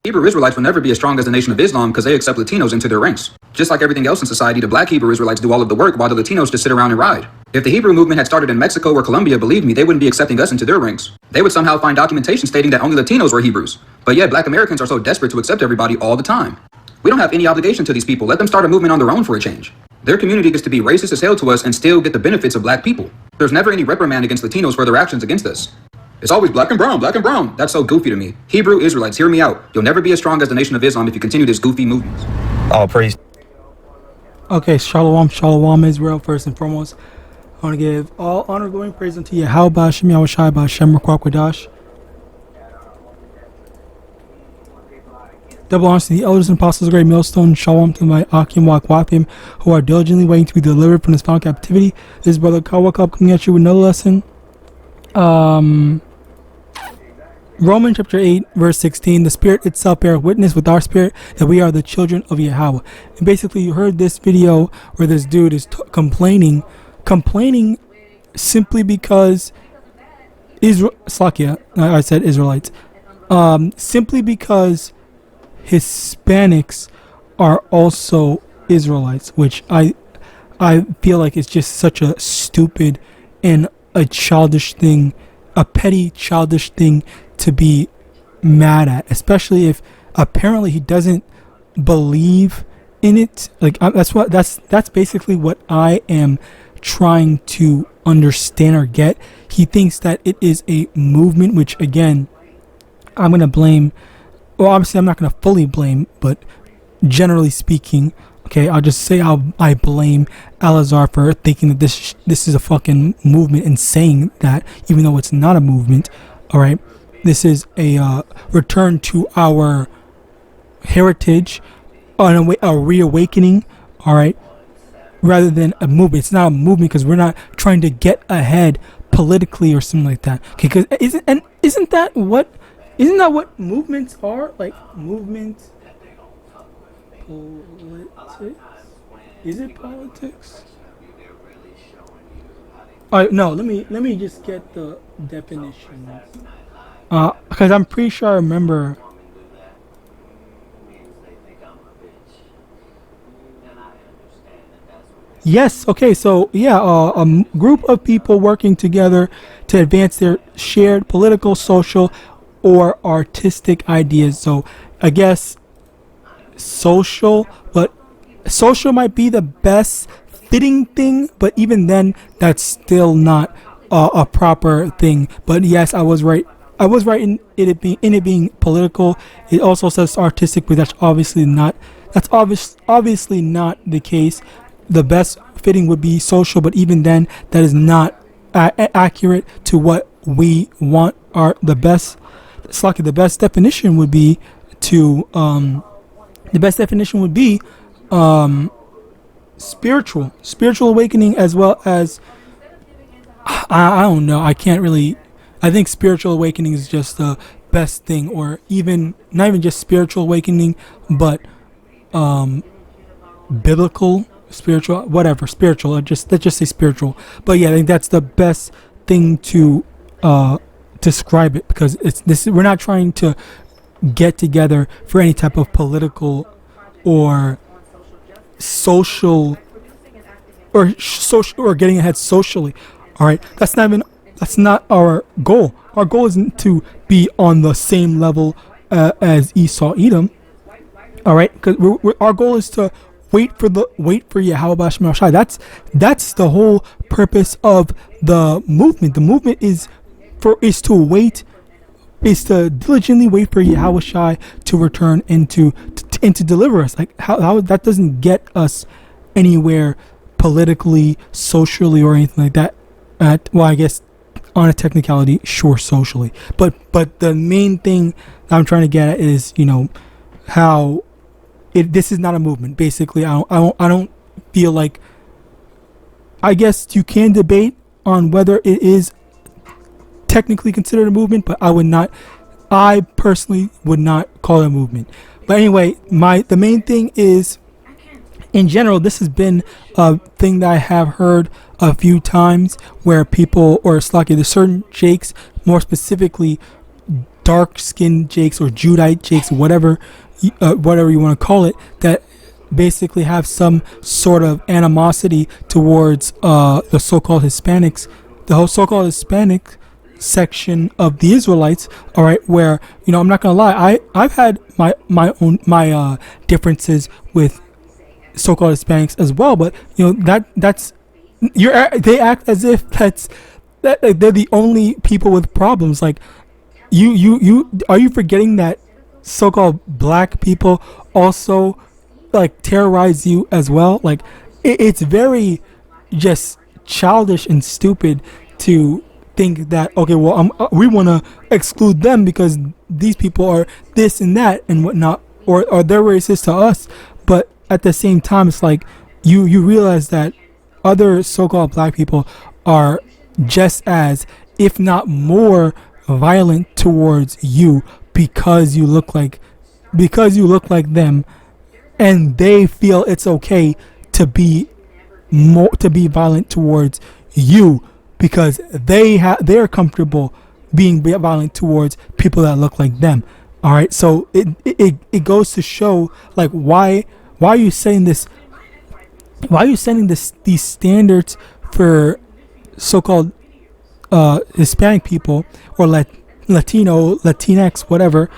Hebrew Israelites will never be as strong as the Nation of Islam because they accept Latinos into their ranks. Just like everything else in society, the black Hebrew Israelites do all of the work while the Latinos just sit around and ride. If the Hebrew movement had started in Mexico or Colombia, believe me, they wouldn't be accepting us into their ranks. They would somehow find documentation stating that only Latinos were Hebrews. But yet, black Americans are so desperate to accept everybody all the time. We don't have any obligation to these people. Let them start a movement on their own for a change. Their community gets to be racist as hell to us and still get the benefits of black people. There's never any reprimand against Latinos for their actions against us. It's always black and brown, black and brown. That's so goofy to me. Hebrew Israelites, hear me out. You'll never be as strong as the Nation of Islam if you continue this goofy movement. All praise. Okay, Shalom, Israel, first and foremost. I want to give all honor, glory, and praise unto Yahawadah, SHAMAIWAN, BANYAMAN, Kwakadash. Double honors to the elders and apostles of the great millstone. Shalom to my Akim Wakwapim, who are diligently waiting to be delivered from this final captivity. This is Brother Kawakab coming at you with another lesson. Romans chapter 8 verse 16, the Spirit itself bears witness with our spirit that we are the children of Yahweh. And basically you heard this video where this dude is complaining simply because I said Israelites, simply because Hispanics are also Israelites, which I feel like it's just such a stupid and a childish thing, a petty childish thing to be mad at, especially if apparently he doesn't believe in it. Like that's basically what I am trying to understand or get. He thinks that it is a movement, which again I'm gonna blame. Well, obviously I'm not gonna fully blame, but generally speaking, okay, I'll just say I blame Al-Azhar for thinking that this is a fucking movement and saying that, even though it's not a movement. All right, this is a return to our heritage, a reawakening. All right, rather than a movement. It's not a movement because we're not trying to get ahead politically or something like that. Okay, because isn't that what movements are? Like movements. Politics? Is it politics? Alright, no, let me just get the definition. Because I'm pretty sure I remember. Yes, okay, so yeah, a group of people working together to advance their shared political, social, or artistic ideas. So I guess social, but social might be the best fitting thing, but even then that's still not a proper thing. But yes, I was right in it being political. It also says artistic, but that's obviously not the case. The best fitting would be social, but even then that is not accurate to what we want. The best definition would be spiritual awakening, as well as I don't know, I think spiritual awakening is just the best thing, or even not even just spiritual awakening, but biblical, spiritual, whatever, spiritual, let's just say spiritual. But yeah, I think that's the best thing to describe it, because we're not trying to get together for any type of political or social or getting ahead socially. All right, that's not our goal. Our goal isn't to be on the same level as Esau Edom. All right, because our goal is to wait for Yahawadah. That's the whole purpose of the movement. The movement is to diligently wait for Yahawashi to return and to deliver us. Like how that doesn't get us anywhere politically, socially, or anything like that. Well, I guess on a technicality, sure, socially. But the main thing that I'm trying to get at is, how this is not a movement. Basically, I don't feel like. I guess you can debate on whether it is technically considered a movement, but I personally would not call it a movement. But anyway, the main thing is, in general, this has been a thing that I have heard a few times, where people, or there's certain sheikhs more specifically, dark-skinned Jakes or Judite Jakes, whatever you want to call it, that basically have some sort of animosity towards the so-called Hispanics, the whole so-called Hispanic section of the Israelites. All right, where I'm not gonna lie, I've had my own differences with so-called Hispanics as well, but that's they act as if that they're the only people with problems. Like you are you forgetting that so-called black people also like terrorize you as well? Like it's very just childish and stupid to think that, okay, well, we want to exclude them because these people are this and that and whatnot, or they're racist to us. But at the same time, it's like you realize that other so-called black people are just as, if not more, violent towards you because you look like them, and they feel it's okay to be violent towards you because they're comfortable being violent towards people that look like them. All right, so it goes to show, like, why are you setting this? Why are you setting these standards for so-called Hispanic people or Latino, Latinx, whatever?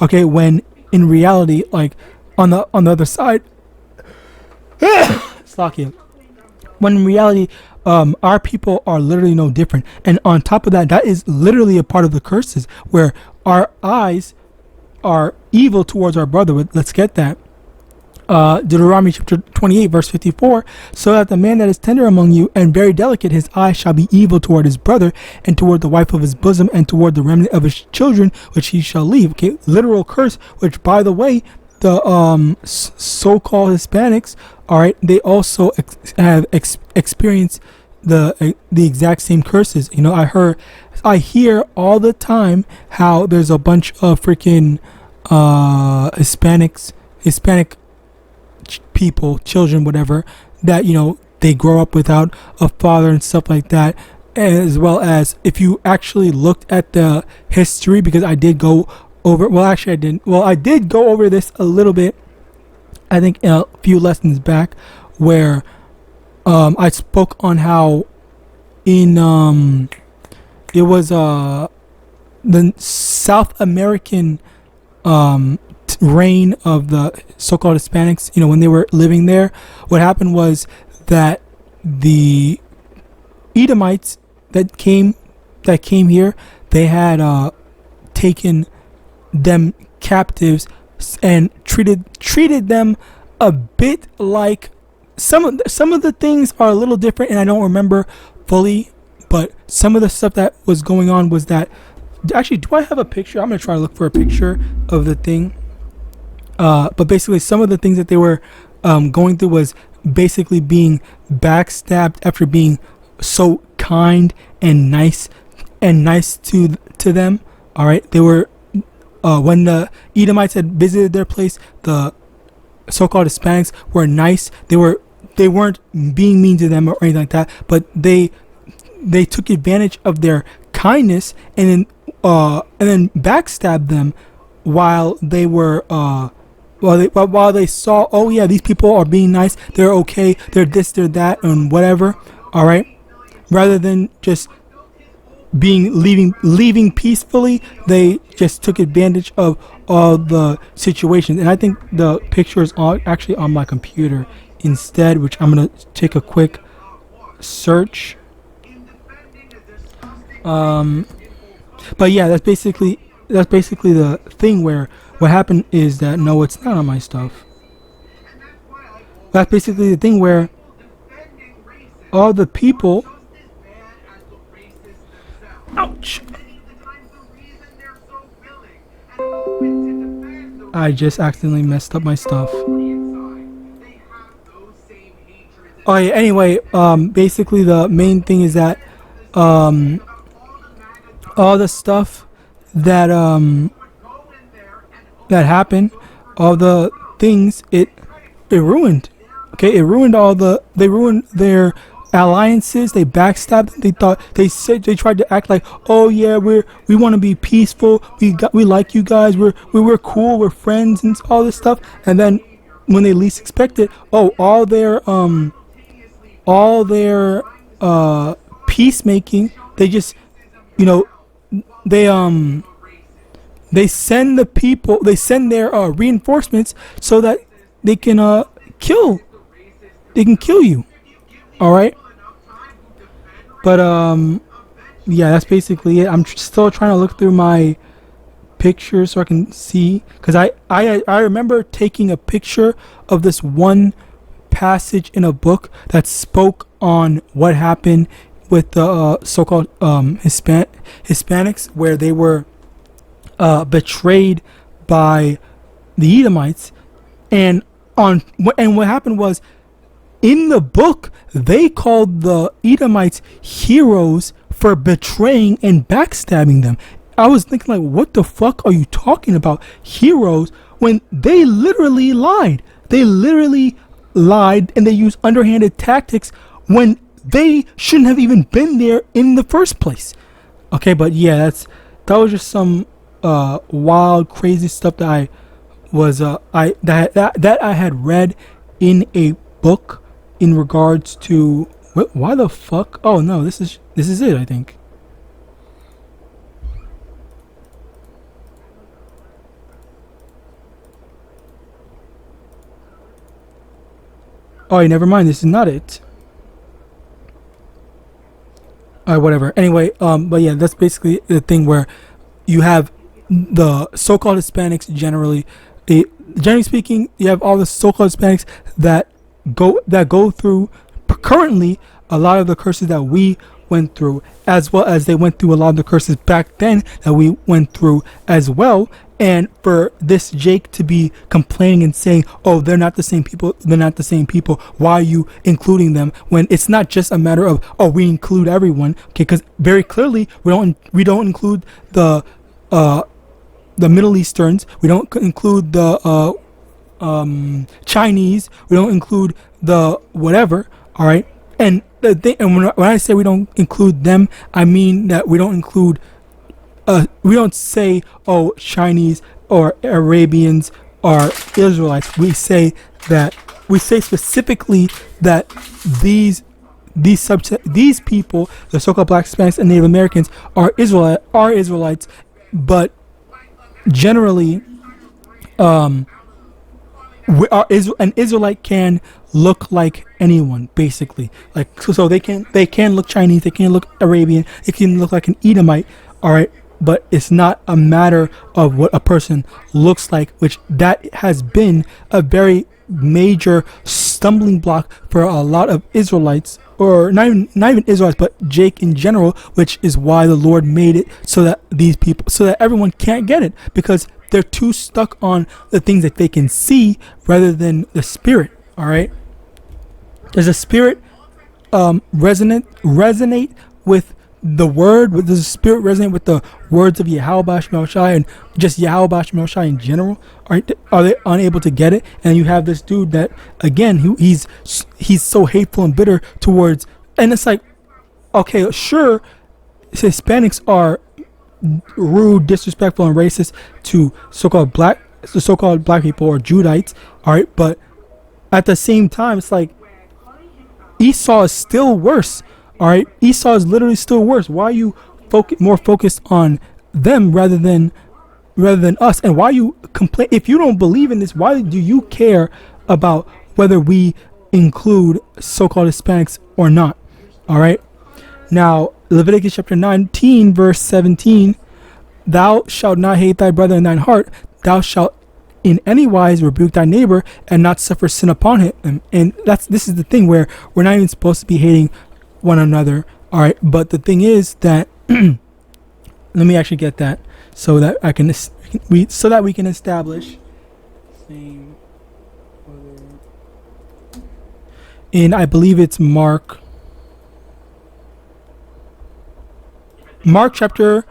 Okay, when in reality, like on the other side, Slovakia. When in reality, our people are literally no different. And on top of that, that is literally a part of the curses where our eyes are evil towards our brother. Let's get that. Deuteronomy chapter 28 verse 54, so that the man that is tender among you and very delicate, his eye shall be evil toward his brother, and toward the wife of his bosom, and toward the remnant of his children which he shall leave. Okay, literal curse, which, by the way, the so-called Hispanics, all right, they also have experienced the exact same curses. I hear all the time how there's a bunch of freaking Hispanic people, children, whatever, that they grow up without a father and stuff like that. As well as, if you actually looked at the history, because I did go over, well, actually I didn't, well, I did go over this a little bit, I think in a few lessons back, where I spoke on how in it was the South American reign of the so-called Hispanics, when they were living there. What happened was that the Edomites that came here, they had taken them captives and treated them a bit like some of the things are a little different, and I don't remember fully, but some of the stuff that was going on was that, actually, do I have a picture? I'm gonna try to look for a picture of the thing. But basically, some of the things that they were going through was basically being backstabbed after being so kind and nice to them. All right, they were when the Edomites had visited their place, the so-called Hispanics were nice. They weren't being mean to them or anything like that, but they took advantage of their kindness and then backstabbed them while they were while they saw, oh yeah, these people are being nice, they're okay, they're this, they're that, and whatever. All right, rather than just leaving peacefully, they just took advantage of all the situations. And I think the picture is actually on my computer instead, which I'm gonna take a quick search. But yeah, that's basically the thing where what happened is that, no, it's not on my stuff. That's basically the thing where all the people, ouch, I just accidentally messed up my stuff. Oh yeah, anyway, basically the main thing is that all the stuff that that happened, all the things it ruined. Okay, they ruined their alliances. They backstabbed them. They thought they tried to act like, oh yeah, we want to be peaceful. We like you guys. We're cool. We're friends and all this stuff. And then when they least expect it, oh, all their peacemaking, they just, they send their reinforcements so that they can kill you. All right, but yeah, that's basically it. I'm still trying to look through my pictures so I can see, because I remember taking a picture of this one passage in a book that spoke on what happened with the so-called Hispanics, where they were betrayed by the Edomites, and what happened was, in the book they called the Edomites heroes for betraying and backstabbing them. I was thinking, like, what the fuck are you talking about, heroes, when they literally lied. They literally lied, and they used underhanded tactics when they shouldn't have even been there in the first place. Okay, but yeah, that was just some wild, crazy stuff that I was that I had read in a book in regards to why the fuck. Oh no, this is it, I think. Oh, never mind. This is not it. Alright, whatever. Anyway, but yeah, that's basically the thing where you have the so-called Hispanics generally. Generally speaking, you have all the so-called Hispanics that go through currently a lot of the curses that we went through, as well as they went through a lot of the curses back then that we went through as well. And for this Jake to be complaining and saying, oh, they're not the same people, why are you including them, when it's not just a matter of, oh, we include everyone, okay? Because very clearly we don't include the Middle Easterns, we don't include the Chinese, we don't include the whatever. All right, and when I say we don't include them, I mean that we don't include. We don't say, oh, Chinese or Arabians are Israelites. We say specifically that these people, the so-called Black, Hispanics, and Native Americans, are Israelites, but generally, an Israelite can look like anyone, basically. Like, so they can look Chinese, they can look Arabian, they can look like an Edomite. All right. But it's not a matter of what a person looks like, which that has been a very major stumbling block for a lot of Israelites, or not even Israelites, but Jake in general, which is why the Lord made it so that everyone can't get it, because they're too stuck on the things that they can see rather than the spirit. All right, does the spirit resonate with the word? Does the spirit resonate with the words of YAHAWASHI and just YAHAWASHI in general? Are they unable to get it? And you have this dude that, again, he's so hateful and bitter towards, and it's like, okay, sure, Hispanics are rude, disrespectful, and racist to so-called black people or Judites, all right, but at the same time, it's like Esau is still worse. All right, Esau is literally still worse. Why are you more focused on them rather than us? And why you complain? If you don't believe in this, why do you care about whether we include so-called Hispanics or not? All right. Now, Leviticus chapter 19, verse 17: Thou shalt not hate thy brother in thine heart. Thou shalt in any wise rebuke thy neighbor and not suffer sin upon him. And this is the thing where we're not even supposed to be hating one another. All right, but the thing is that let me actually get that so that we can establish same in, I believe it's Mark chapter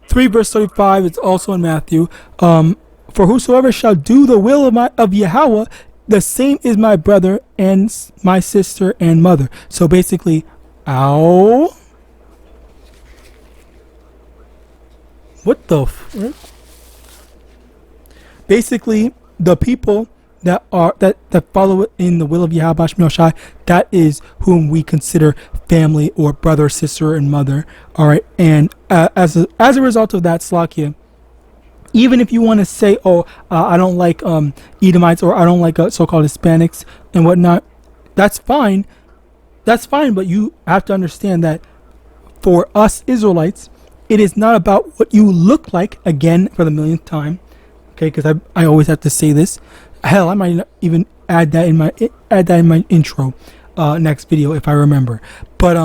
3 verse 35. It's also in Matthew. For whosoever shall do the will of Yahweh, the same is my brother and my sister and mother. So basically, ow. What the basically, the people that follow in the will of Yahweh Shai, that is whom we consider family or brother, sister, and mother. All right, and as a result of that, Slakia, even if you want to say, oh, I don't like Edomites, or I don't like so-called Hispanics and whatnot, that's fine. That's fine, but you have to understand that for us Israelites, it is not about what you look like, again, for the millionth time. Okay, because I always have to say this. Hell, I might even add that in my intro next video if I remember. But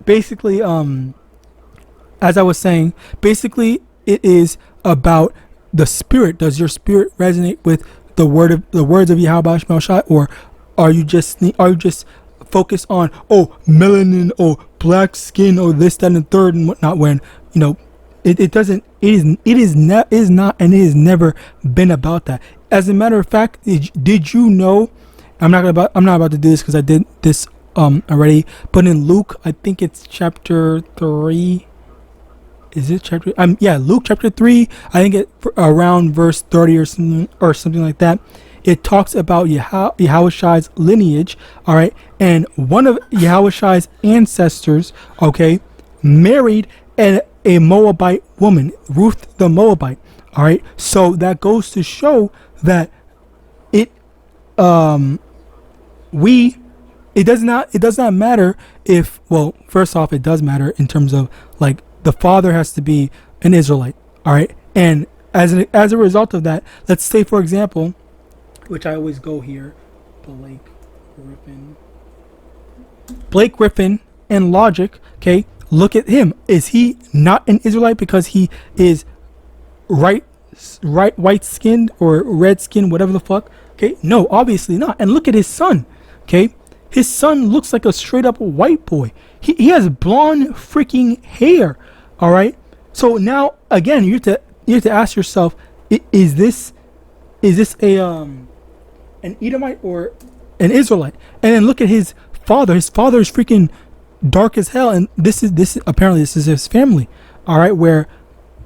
basically, as I was saying, basically it is about the spirit. Does your spirit resonate with the words of Yahweh Shai, or are you just focused on, oh, melanin, oh, black skin, or this, that, and the third, and whatnot, when it doesn't. It is not, and it has never been about that. As a matter of fact, did you know? I'm not about to do this because I did this already. But in Luke, I think it's chapter 3. Is it chapter? Yeah, Luke chapter 3. I think it around verse 30 or something like that. It talks about Yahawashi lineage. All right, and one of Yahawashi's ancestors, okay, married a Moabite woman, Ruth the Moabite. All right, so that goes to show that it does not matter if, well, first off, it does matter in terms of, like, the father has to be an Israelite. All right, and as a result of that, let's say, for example, which I always go here, Blake Griffin and Logic. Okay, look at him. Is he not an Israelite because he is right white skinned or red skinned, whatever the fuck? Okay, no, obviously not. And look at his son. Okay, his son looks like a straight up white boy. He has blonde freaking hair. All right, so now again, you have to ask yourself, is this an Edomite or an Israelite? And then look at his father. His father is freaking dark as hell, and this is apparently this is his family. All right, where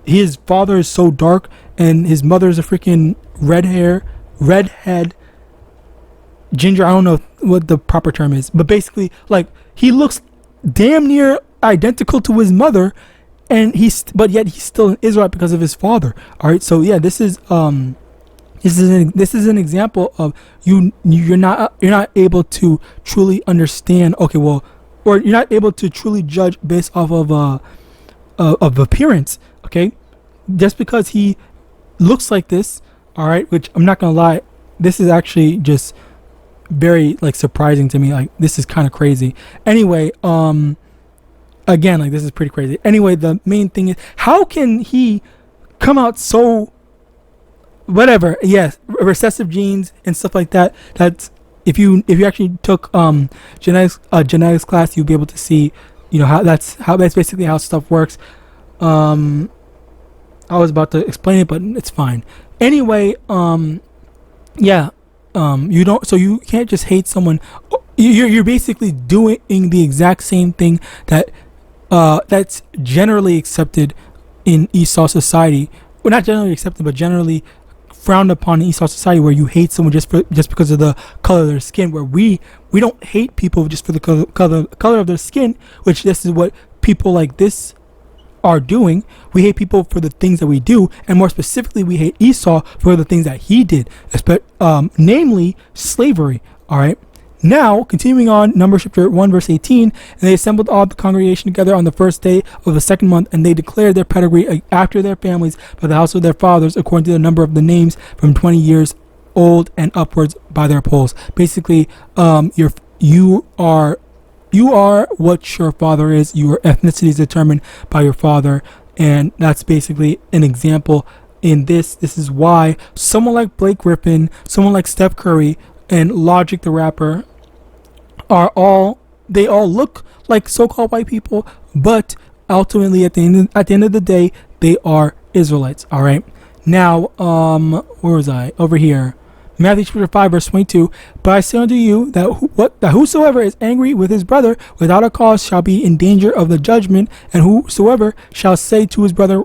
his father is so dark and his mother is a freaking redhead, ginger. I don't know what the proper term is, but basically, like, he looks damn near identical to his mother, and but yet he's still an Israelite because of his father. All right, so yeah, this is an example of you're not able to truly understand. Okay, well, or you're not able to truly judge based off of appearance. Okay, just because he looks like this, all right, which I'm not gonna lie, this is actually just very, like, surprising to me. Like, this is kind of crazy. Anyway, again, like, this is pretty crazy. Anyway, the main thing is, how can he come out so whatever? Yes, recessive genes and stuff like that. That's if you actually took genetics class, you'll be able to see, how that's basically how stuff works. I was about to explain it, but it's fine. Anyway, yeah, you can't just hate someone. You're basically doing the exact same thing that's generally accepted in Esau society. Well, not generally accepted, but generally frowned upon in Esau society, where you hate someone just because of the color of their skin. Where we don't hate people just for the color of their skin, which this is what people like this are doing. We hate people for the things that we do, and more specifically, we hate Esau for the things that he did, namely slavery. All right. Now, continuing on, Numbers chapter 1, verse 18, and they assembled all the congregation together on the first day of the second month, and they declared their pedigree after their families by the house of their fathers, according to the number of the names from 20 years old and upwards by their polls. Basically, you are what your father is. Your ethnicity is determined by your father, and that's basically an example in this. This is why someone like Blake Griffin, someone like Steph Curry, and Logic the rapper they all look like so-called white people, but ultimately at the end of the day, they are Israelites. All right. Now, where was I? Over here. Matthew chapter 5 verse 22. But I say unto you that whosoever is angry with his brother without a cause shall be in danger of the judgment, and whosoever shall say to his brother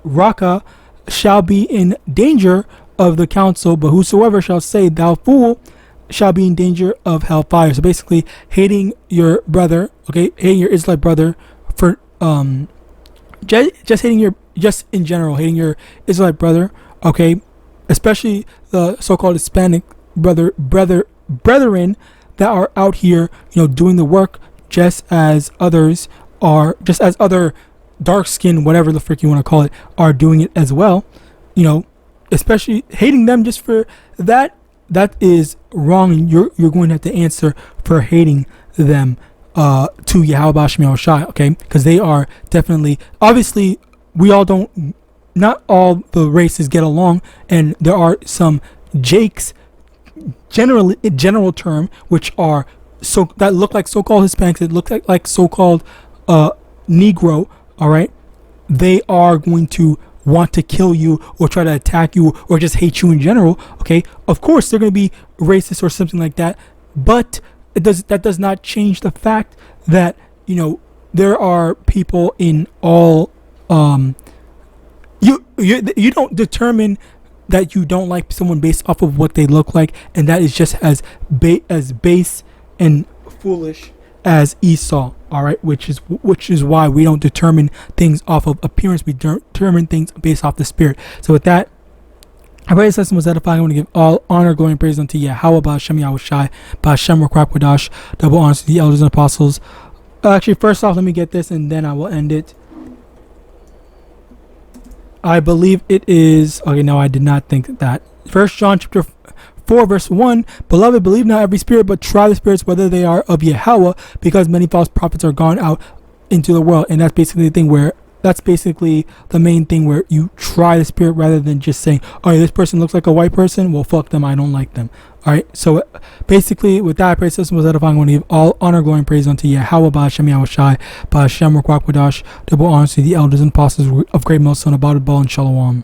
Raka shall be in danger of the council, but whosoever shall say thou fool shall be in danger of hellfire. So basically, hating your brother, okay, hating your Israelite brother for just in general hating your Israelite brother, okay, especially the so-called Hispanic brethren that are out here, doing the work just as others are, just as other dark skin, whatever the frick you want to call it, are doing it as well. Especially hating them just for that is wrong, and you're going to have to answer for hating them to YAHAWASHI, okay? Because they are definitely, obviously, not all the races get along, and there are some Jakes, general term, which are that look like so-called Hispanics, that look like so-called Negro, all right? They are going to want to kill you or try to attack you or just hate you in general, okay? Of course, they're going to be racist or something like that, but that does not change the fact that, there are people in all, you don't determine that you don't like someone based off of what they look like, and that is just as base and foolish as Esau, all right, which is why we don't determine things off of appearance. We determine things based off the spirit. So with that, I pray this lesson was edifying. I want to give all honor, glory, and praise unto Yahweh, Ba'Shem Yahawashi, Ba'Shem Rakwadash, double honors to the elders and apostles. Actually, first off, let me get this, and then I will end it. I believe it is, okay, no, I did not think that. 1 John chapter 4 verse 1, beloved, believe not every spirit, but try the spirits whether they are of Yahweh, because many false prophets are gone out into the world. And that's basically the main thing where you try the spirit rather than just saying, all right, this person looks like a white person, well, fuck them, I don't like them. All right, so basically with that, I pray this was edifying. I want to give all honor, glory, and praise unto Yahweh, Ba'Shem Yahawashi, Ba'Shem Rakwadash, double honors to the elders and apostles of Great Millstone, Abad, and Shalom.